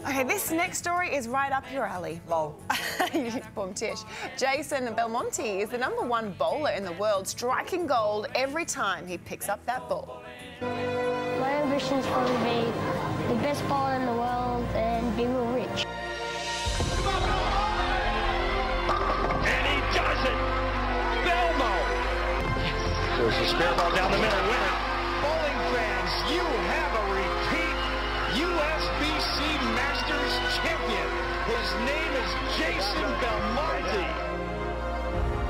Okay, this next story is right up your alley. Lol. Boom tish. Jason Belmonte is the #1 bowler in the world, striking gold every time he picks up that ball. My ambition is probably to be the best bowler in the world and be real rich. And he does it! Belmo! There's a spare ball down the middle. Winner. Bowling fans, you have a repeat USBC Masters champion. His name is Jason Belmonte.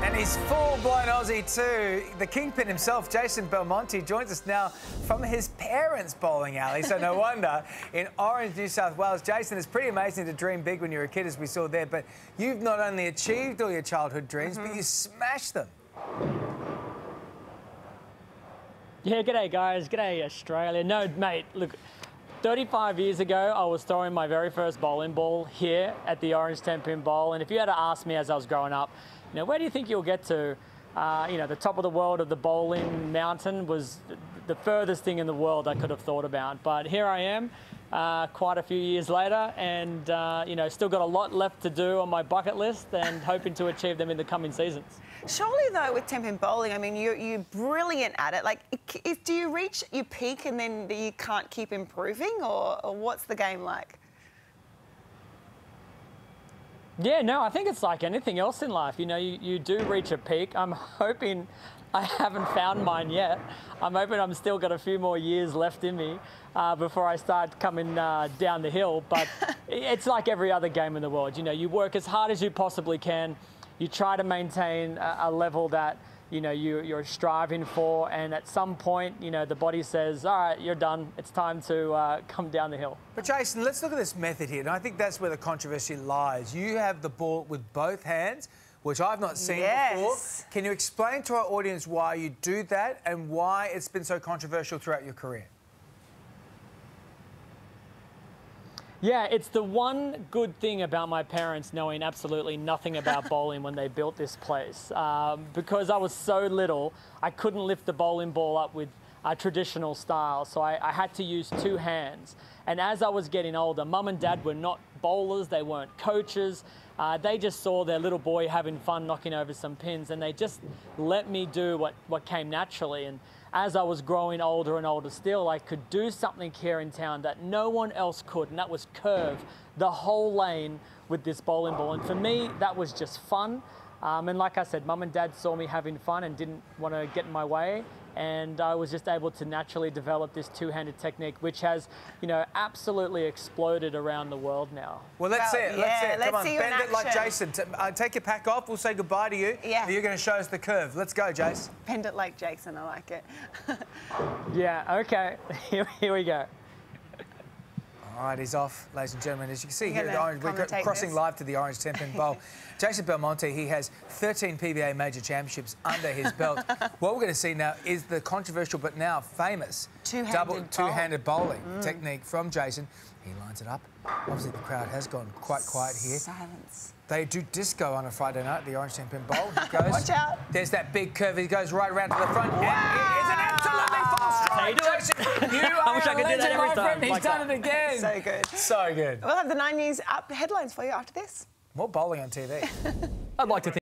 And he's full-blown Aussie too. The kingpin himself, Jason Belmonte, joins us now from his parents' bowling alley. So no wonder in Orange, New South Wales. Jason, it's pretty amazing to dream big when you're a kid, as we saw there. But you've not only achieved all your childhood dreams, but you smashed them. Yeah, g'day guys, g'day Australia. No, mate, look, 35 years ago, I was throwing my very first bowling ball here at the Orange Tenpin Bowl. And if you had to ask me as I was growing up, you know, where do you think you'll get to? You know, the top of the world of the bowling mountain was the furthest thing in the world I could have thought about. But here I am, quite a few years later, and, you know, still got a lot left to do on my bucket list and hoping to achieve them in the coming seasons. Surely, though, with Tenpin bowling, I mean, you're brilliant at it. Like, do you reach your peak and then you can't keep improving, or what's the game like? Yeah, no, I think it's like anything else in life. You know, you do reach a peak. I'm hoping I haven't found mine yet. I'm hoping I'm still got a few more years left in me before I start coming down the hill. But it's like every other game in the world. You know, you work as hard as you possibly can. You try to maintain a level that, you know, you're striving for, and at some point, you know, the body says, all right, you're done. It's time to come down the hill. But Jason, let's look at this method here, and I think that's where the controversy lies. You have the ball with both hands, which I've not seen before. Can you explain to our audience why you do that and why it's been so controversial throughout your career? Yeah, it's the one good thing about my parents knowing absolutely nothing about bowling when they built this place. Because I was so little, I couldn't lift the bowling ball up with a traditional style, so I had to use two hands. And as I was getting older, Mum and Dad were not bowlers, they weren't coaches. They just saw their little boy having fun knocking over some pins, and they just let me do what came naturally. And as I was growing older and older still, I could do something here in town that no one else could, and that was curve the whole lane with this bowling ball. And for me, that was just fun. And like I said, Mum and Dad saw me having fun and didn't want to get in my way. And I was just able to naturally develop this two-handed technique, which has, you know, absolutely exploded around the world now. Well, let's see it. Let's see it. Come on, see bend it like Jason. Take your pack off. We'll say goodbye to you. Yeah. You're going to show us the curve. Let's go, Jace. Bend it like Jason. I like it. Yeah. Okay. Here we go. All right, he's off, ladies and gentlemen. As you can see here, we're crossing live to the Orange Tenpin Bowl. Jason Belmonte, he has 13 PBA major championships under his belt. What we're going to see now is the controversial but now famous two-handed bowling technique from Jason. He lines it up. Obviously, the crowd has gone quite quiet here. Silence. They do disco on a Friday night at the Orange Tenpin Bowl. He goes. Watch out. There's that big curve. He goes right around to the front. Wow. And it is an absolutely false strike. Jason, you are I wish I could do that every time. He's done it again. So good. So good. We'll have the 9 News up headlines for you after this. More bowling on TV. I'd like to think